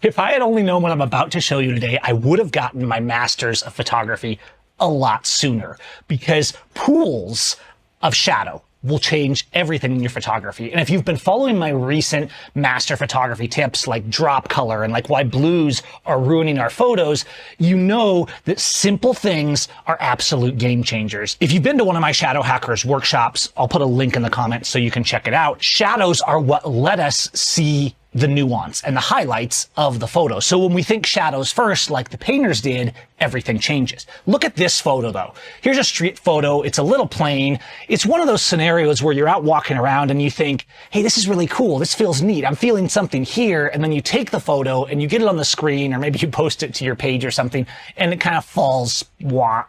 If I had only known what I'm about to show you today, I would have gotten my master's of photography a lot sooner, because pools of shadow will change everything in your photography. And if you've been following my recent master photography tips like drop color and like why blues are ruining our photos, you know that simple things are absolute game changers. If you've been to one of my Shadow Hackers workshops, I'll put a link in the comments so you can check it out. Shadows are what let us see the nuance and the highlights of the photo. So when we think shadows first, like the painters did, everything changes. Look at this photo though. Here's a street photo. It's a little plain. It's one of those scenarios where you're out walking around and you think, hey, this is really cool. This feels neat. I'm feeling something here. And then you take the photo and you get it on the screen, or maybe you post it to your page or something, and it kind of falls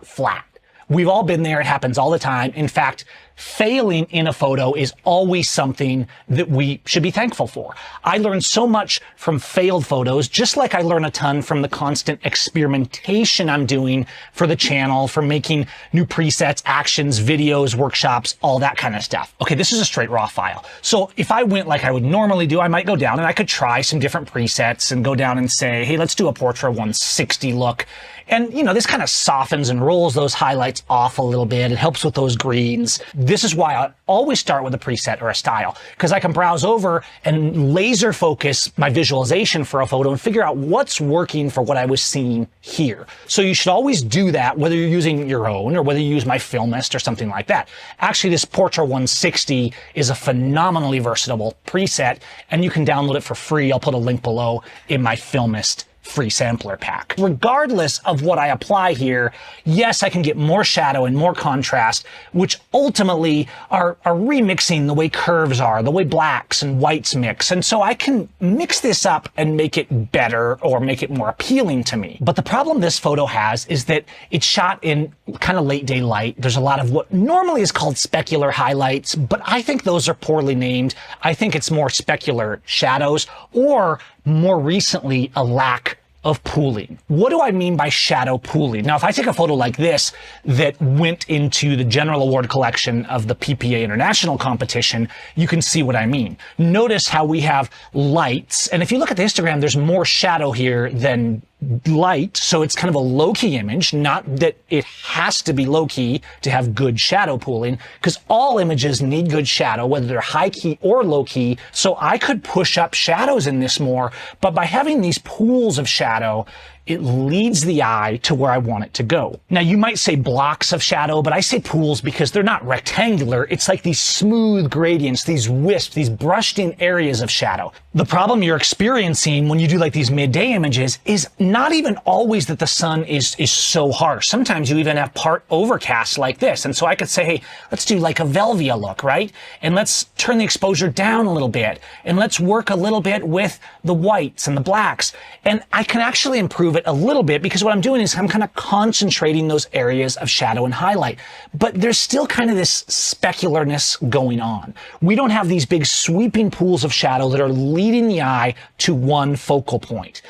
flat. We've all been there. It happens all the time. In fact, failing in a photo is always something that we should be thankful for. I learned so much from failed photos, just like I learn a ton from the constant experimentation I'm doing for the channel, for making new presets, actions, videos, workshops, all that kind of stuff. Okay, this is a straight raw file. So if I went like I would normally do, I might go down and I could try some different presets and go down and say, hey, let's do a portrait 160 look. And, you know, this kind of softens and rolls those highlights off a little bit. It helps with those greens. This is why I always start with a preset or a style, because I can browse over and laser focus my visualization for a photo and figure out what's working for what I was seeing here. So you should always do that, whether you're using your own or whether you use my Filmist or something like that. Actually, this Portrait 160 is a phenomenally versatile preset, and you can download it for free. I'll put a link below in my Filmist free sampler pack. Regardless of what I apply here, yes, I can get more shadow and more contrast, which ultimately are remixing the way curves are, the way blacks and whites mix. And so I can mix this up and make it better or make it more appealing to me. But the problem this photo has is that it's shot in kind of late daylight. There's a lot of what normally is called specular highlights, but I think those are poorly named. I think it's more specular shadows, or more recently, a lack of pooling. What do I mean by shadow pooling? Now, if I take a photo like this that went into the general award collection of the PPA International competition, you can see what I mean. Notice how we have lights. And if you look at the histogram, there's more shadow here than light. So it's kind of a low-key image, not that it has to be low-key to have good shadow pooling, because all images need good shadow, whether they're high-key or low-key. So I could push up shadows in this more, but by having these pools of shadow, it leads the eye to where I want it to go. Now, you might say blocks of shadow, but I say pools because they're not rectangular. It's like these smooth gradients, these wisps, these brushed in areas of shadow. The problem you're experiencing when you do like these midday images is not even always that the sun is so harsh. Sometimes you even have part overcast like this. And so I could say, hey, let's do like a Velvia look, right? And let's turn the exposure down a little bit. And let's work a little bit with the whites and the blacks. And I can actually improve it a little bit, because what I'm doing is I'm kind of concentrating those areas of shadow and highlight. But there's still kind of this specularness going on. We don't have these big sweeping pools of shadow that are leading the eye to one focal point.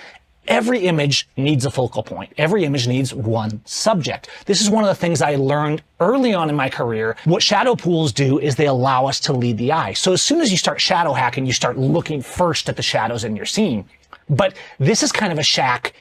Every image needs a focal point. Every image needs one subject. This is one of the things I learned early on in my career. What shadow pools do is they allow us to lead the eye. So as soon as you start shadow hacking, you start looking first at the shadows in your scene. But this is kind of a hack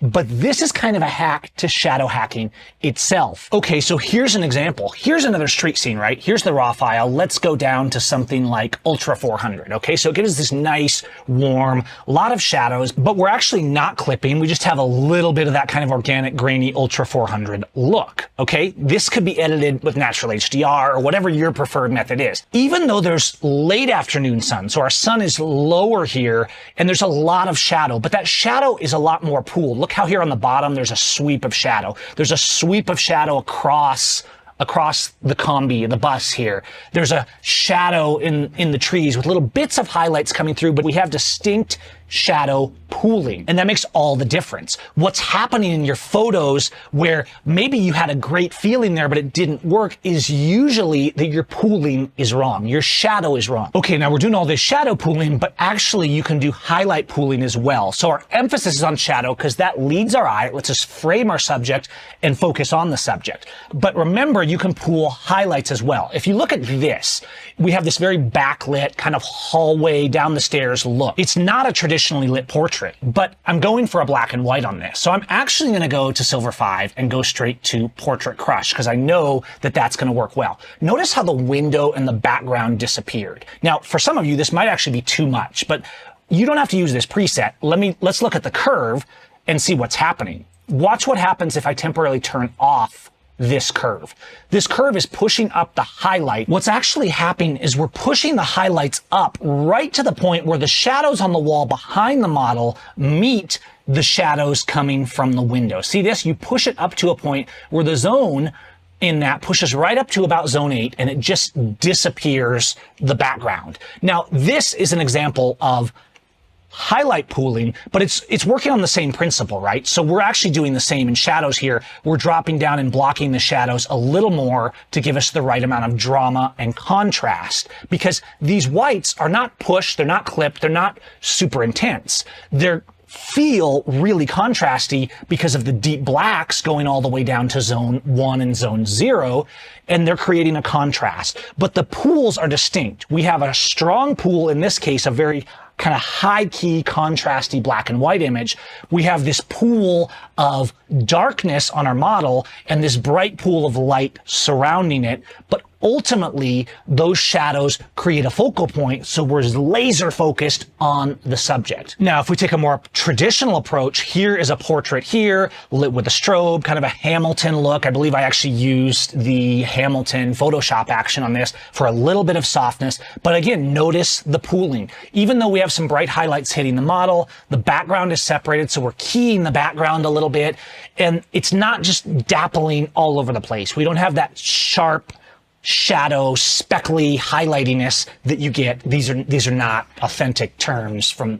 to shadow hacking itself. Okay, so here's an example. Here's another street scene, right? Here's the raw file. Let's go down to something like Ultra 400. Okay, so it gives us this nice, warm, lot of shadows, but we're actually not clipping. We just have a little bit of that kind of organic, grainy Ultra 400 look. Okay, this could be edited with natural HDR or whatever your preferred method is. Even though there's late afternoon sun, so our sun is lower here and there's a lot of shadow, but that shadow is a lot more pooled. Look how here on the bottom, there's a sweep of shadow. There's a sweep of shadow across the combi, the bus here. There's a shadow in the trees with little bits of highlights coming through, but we have distinct shadow pooling. And that makes all the difference. What's happening in your photos where maybe you had a great feeling there, but it didn't work, is usually that your pooling is wrong. Your shadow is wrong. Okay, now we're doing all this shadow pooling, but actually you can do highlight pooling as well. So our emphasis is on shadow because that leads our eye, lets us frame our subject and focus on the subject. But remember, you can pool highlights as well. If you look at this, we have this very backlit kind of hallway down the stairs look. It's not a traditional traditionally lit portrait, but I'm going for a black and white on this. So I'm actually going to go to Silver 5 and go straight to Portrait Crush because I know that that's going to work well. Notice how the window and the background disappeared. Now, for some of you, this might actually be too much, but you don't have to use this preset. Let's look at the curve and see what's happening. Watch what happens if I temporarily turn off this curve. This curve is pushing up the highlight. What's actually happening is we're pushing the highlights up right to the point where the shadows on the wall behind the model meet the shadows coming from the window. See this? You push it up to a point where the zone in that pushes right up to about zone 8 and it just disappears the background. Now, this is an example of highlight pooling, but it's working on the same principle, right? So we're actually doing the same in shadows here. We're dropping down and blocking the shadows a little more to give us the right amount of drama and contrast, because these whites are not pushed, they're not clipped, they're not super intense. They're feel really contrasty because of the deep blacks going all the way down to zone 1 and zone 0, and they're creating a contrast. But the pools are distinct. We have a strong pool, in this case, a very kind of high-key, contrasty black and white image. We have this pool of darkness on our model and this bright pool of light surrounding it, but ultimately those shadows create a focal point, so we're laser focused on the subject. Now, if we take a more traditional approach, here is a portrait here, lit with a strobe, kind of a Hamilton look. I believe I actually used the Hamilton Photoshop action on this for a little bit of softness, but again, notice the pooling. Even though we have some bright highlights hitting the model, the background is separated, so we're keying the background a little bit, and it's not just dappling all over the place. We don't have that sharp shadow, speckly highlightiness that you get. These are not authentic terms from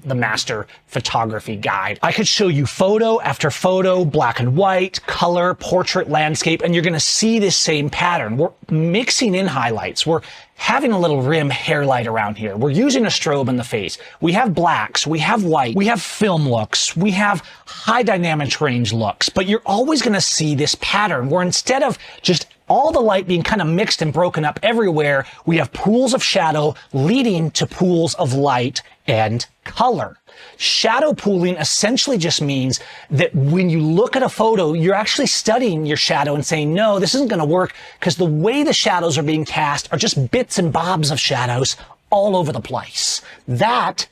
the master photography guide. I could show you photo after photo, black and white, color, portrait, landscape, and you're going to see this same pattern. We're mixing in highlights. We're having a little rim hairlight around here. We're using a strobe in the face. We have blacks, we have white, we have film looks, we have high dynamic range looks, but you're always going to see this pattern where instead of just all the light being kind of mixed and broken up everywhere, we have pools of shadow leading to pools of light and color. Shadow pooling essentially just means that when you look at a photo, you're actually studying your shadow and saying, no, this isn't going to work because the way the shadows are being cast are just bits and bobs of shadows all over the place. That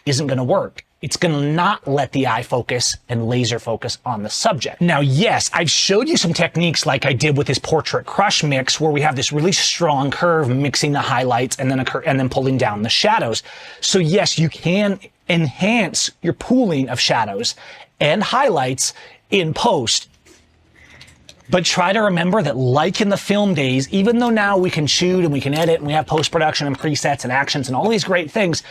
isn't going to work. It's going to not let the eye focus and laser focus on the subject. Now, yes, I've showed you some techniques like I did with this Portrait Crush mix where we have this really strong curve mixing the highlights and then pulling down the shadows. So yes, you can enhance your pooling of shadows and highlights in post. But try to remember that, like in the film days, even though now we can shoot and we can edit and we have post-production and presets and actions and all these great things,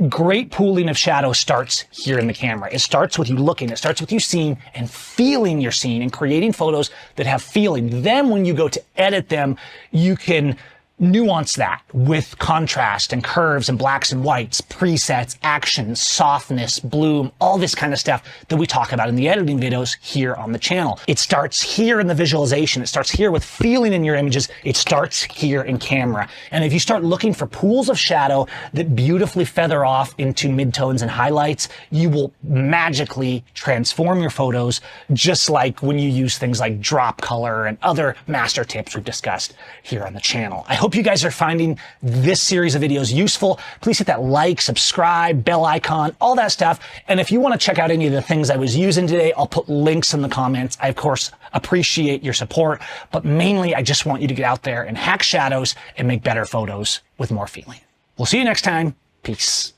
great pooling of shadow starts here in the camera. It starts with you looking, it starts with you seeing and feeling your scene and creating photos that have feeling. Then when you go to edit them, you can nuance that with contrast and curves and blacks and whites, presets, actions, softness, bloom, all this kind of stuff that we talk about in the editing videos here on the channel. It starts here in the visualization. It starts here with feeling in your images. It starts here in camera. And if you start looking for pools of shadow that beautifully feather off into midtones and highlights, you will magically transform your photos, just like when you use things like drop color and other master tips we've discussed here on the channel. I hope you guys are finding this series of videos useful. Please hit that like, subscribe, bell icon, all that stuff. And if you want to check out any of the things I was using today, I'll put links in the comments. I, of course, appreciate your support, but mainly I just want you to get out there and hack shadows and make better photos with more feeling. We'll see you next time. Peace.